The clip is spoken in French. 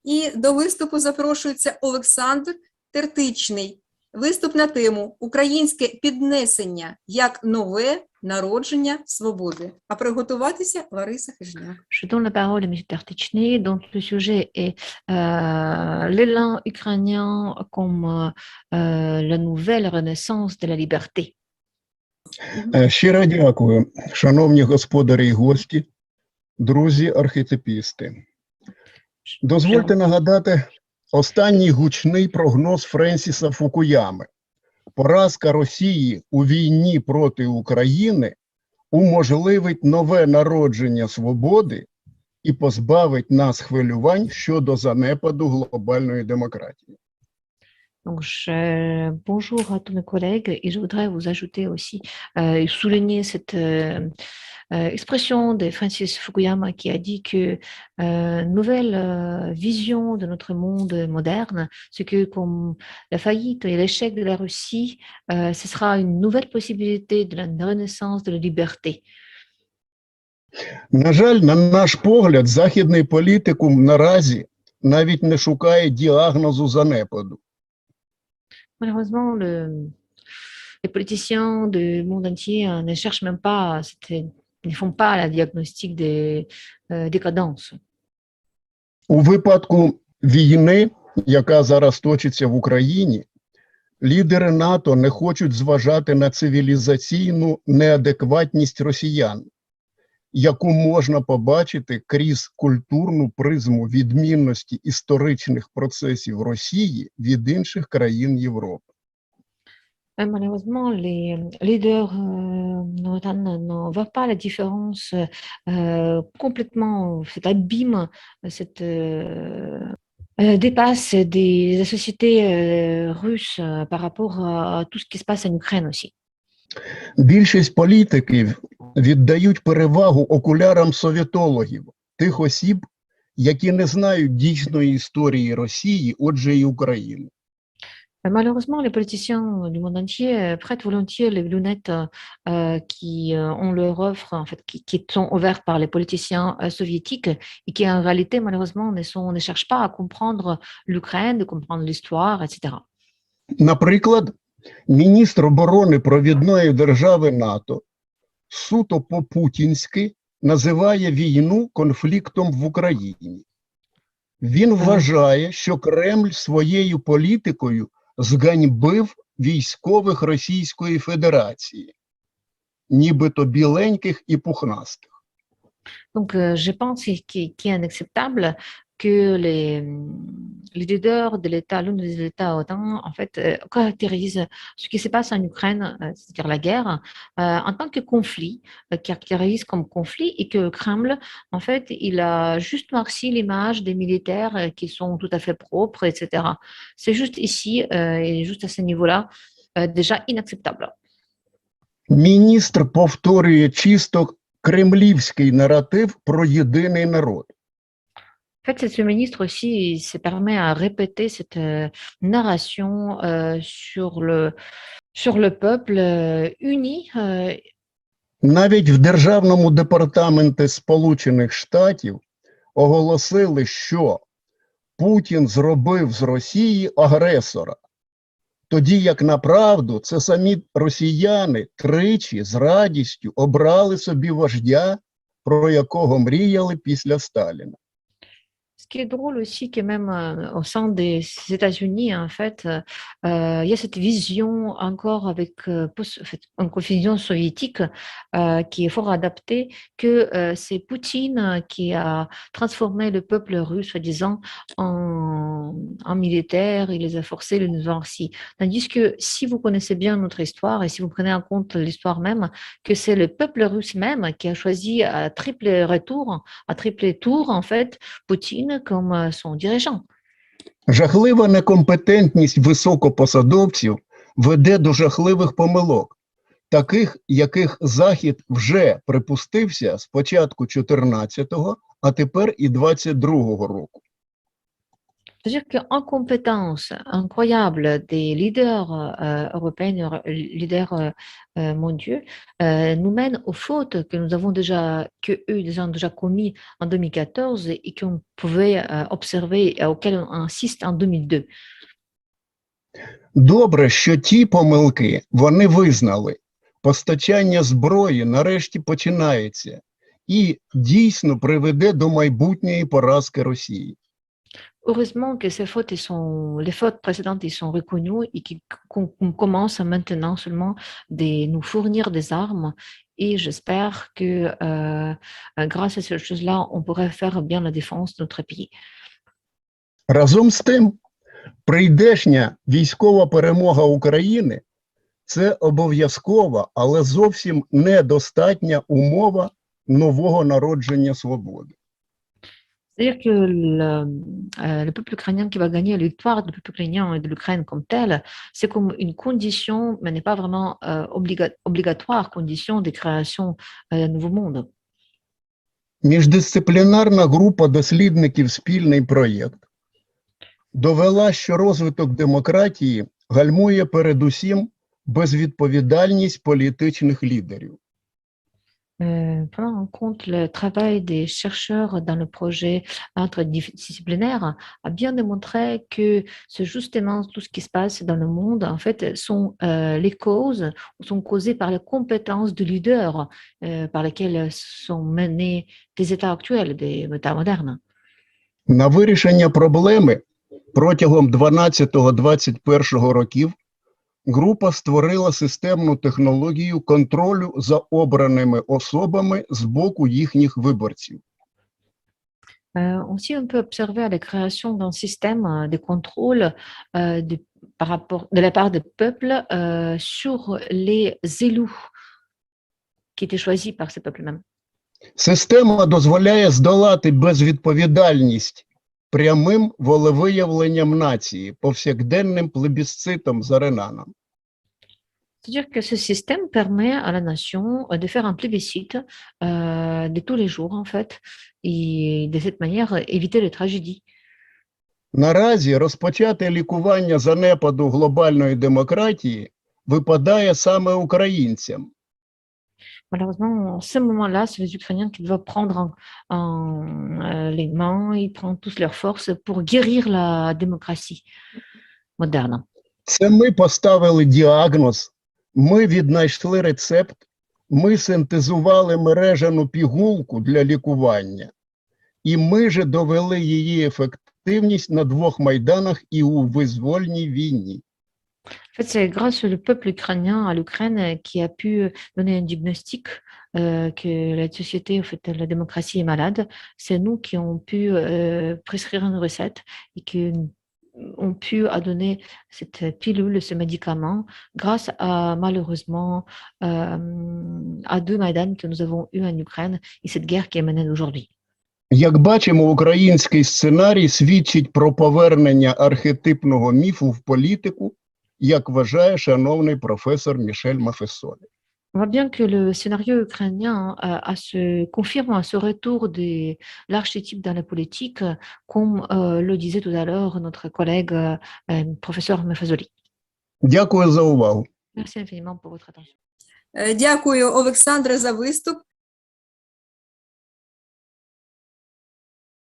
І до виступу запрошується Олександр Тертичний. Виступ на тему «Українське піднесення як нове народження свободи». А приготуватися Лариса Хижняк. Je donne la parole à M. Tertichny, dont le sujet est l'élan ukrainien comme la nouvelle renaissance de la liberté. Щиро дякую, шановні господарі і гості, друзі архетипісти. Дозвольте нагадати останній гучний прогноз Френсіса Фукуями. Поразка Росії у війні проти України уможливить нове народження свободи і позбавить нас хвилювань щодо занепаду глобальної демократії. Donc, bonjour à tous mes collègues et je voudrais vous ajouter aussi, souligner cette expression de Francis Fukuyama qui a dit que nouvelle vision de notre monde moderne, c'est que comme la faillite et l'échec de la Russie, ce sera une nouvelle possibilité de la renaissance de la liberté. На жаль, на наш погляд, західний політикум наразі навіть не шукає діагнозу занепаду. Malheureusement, les politiciens du monde entier ne cherchent même pas, ne font pas la diagnostic des décadences. У випадку війни, яка зараз точиться в Україні, лідери НАТО не хочуть зважати на цивілізаційну неадекватність росіян, яку можна побачити крізь культурну призму відмінності історичних процесів Росії від інших країн Європи. Malheureusement, les leaders ne voient pas la différence complètement, cet abîme, dépasse des sociétés russes par rapport à tout ce qui se passe en Ukraine aussi. Більшість політиків віддають перевагу окулярам совєтологів, тих осіб, які не знають дійсної історії Росії, отже і України. Malheureusement, les politiciens du monde entier prêtent volontiers les lunettes on leur offre, en fait, qui sont offertes par les politiciens soviétiques et qui en réalité, malheureusement, ne cherchent pas à comprendre l'Ukraine, de comprendre l'histoire, etc. Наприклад, міністр оборони провідної держави НАТО суто по-путінськи називає війну конфліктом в Україні. Він вважає, що Кремль своєю політикою зганьбив військових Російської Федерації, нібито біленьких і пухнастих. Donc, je pense qu'il est inacceptable que les leaders de l'État, l'un des États OTAN, en fait, caractérisent ce qui se passe en Ukraine, c'est-à-dire la guerre, en tant que conflit, caractérise comme conflit, et que le Kremlin, en fait, il a juste noirci l'image des militaires qui sont tout à fait propres, etc. C'est juste ici, et juste à ce niveau-là, déjà inacceptable. Міністр повторює чисто кремлівський наратив про єдиний народ. En fait, ce ministre aussi il se permet à répéter cette narration sur le peuple uni. Навіть в Державному департаменті Сполучених Штатів оголосили, що Путін зробив з Росії агресора. Тоді як направду це самі росіяни тричі з радістю обрали собі вождя, про якого мріяли після Сталіна. Ce qui est drôle aussi, que même au sein des États-Unis, en fait, il y a cette vision encore avec une confusion soviétique qui est fort adaptée, que c'est Poutine qui a transformé le peuple russe, soi-disant, en militaire, il les a forcés, il les a ainsi. Tandis que si vous connaissez bien notre histoire et si vous prenez en compte l'histoire même, que c'est le peuple russe même qui a choisi à triple tour, en fait, Poutine comme son dirigeant. Жахлива некомпетентність високопосадовців веде до жахливих помилок, таких, яких Захід вже припустився з початку 14-го, а тепер і 22-го року. C'est-à-dire qu'en compétences incroyables des leaders européens, leaders mondiaux, nous mènent aux fautes que nous avons déjà, que eux ils ont déjà commis en 2014 et qu'on pouvait observer, auxquels on insiste en 2002. Добре, що ті помилки вони визнали. Постачання зброї нарешті починається і дійсно приведе до майбутньої поразки Росії. Heureusement que ces fautes, les fautes précédentes, ils sont reconnues et qu'on commence maintenant seulement de nous fournir des armes. Et j'espère que grâce à ces choses-là, on pourrait faire bien la défense de notre pays. Разом з тим, прийдешня військова перемога України – це обов'язкова, але зовсім недостатня умова нового народження свободи. C'est-à-dire que le peuple ukrainien qui va gagner la victoire du peuple ukrainien et de l'Ukraine comme tel, c'est comme une condition, mais n'est pas vraiment obligatoire, condition de création d'un nouveau monde. Міждисциплінарна група дослідників «Спільний проєкт» довела, що розвиток демократії гальмує передусім безвідповідальність політичних лідерів. Prenant en compte le travail des chercheurs dans le projet interdisciplinaire, a bien démontré que c'est justement tout ce qui se passe dans le monde, en fait, sont les causes, sont causées par les compétences de leaders par lesquels sont menés des États actuels, des États modernes. На вирішення проблеми протягом 12-21 років група створила системну технологію контролю за обраними особами з боку їхніх виборців. Aussi, on peut observer la création d'un système de contrôle de la part des peuples sur les élus qui étaient choisis par ces peuples mêmes. Система дозволяє здолати безвідповідальність прямим волевиявленням нації, повсякденним плебісцитом за Ренаном. C'est-à-dire que ce système permet à la nation de faire un plébiscite de tous les jours, en fait, et de cette manière éviter les tragédies. Наразі розпочати лікування занепаду глобальної демократії випадає саме українцям. Malheureusement, en ce moment-là, c'est les Ukrainiens qui doivent prendre les mains, ils prennent tous leurs forces pour guérir la démocratie moderne. Це ми поставили діагноз, ми віднайшли рецепт, ми синтезували мережану пігулку для лікування, і ми же довели її ефективність на двох майданах і у визвольній війні. En fait, c'est grâce au peuple ukrainien, à l'Ukraine, qui a pu donner un diagnostic que la société, en fait, la démocratie est malade. C'est nous qui avons pu prescrire une recette et qui ont pu donner cette pilule, ce médicament, grâce à, malheureusement, à deux Maïdan que nous avons eu en Ukraine et cette guerre qui est menée aujourd'hui. Як бачимо, український сценарій свідчить про повернення архетипного міфу в політику, як вважає шановний професор Мішель Мафесолі. On voit bien que le scénario ukrainien confirme ce retour de l'archétype dans la politique, comme le disait tout à l'heure notre collègue professeur Mefazoli. Дякую за увагу. Merci infiniment pour votre attention. Дякую, Олександре, за виступ.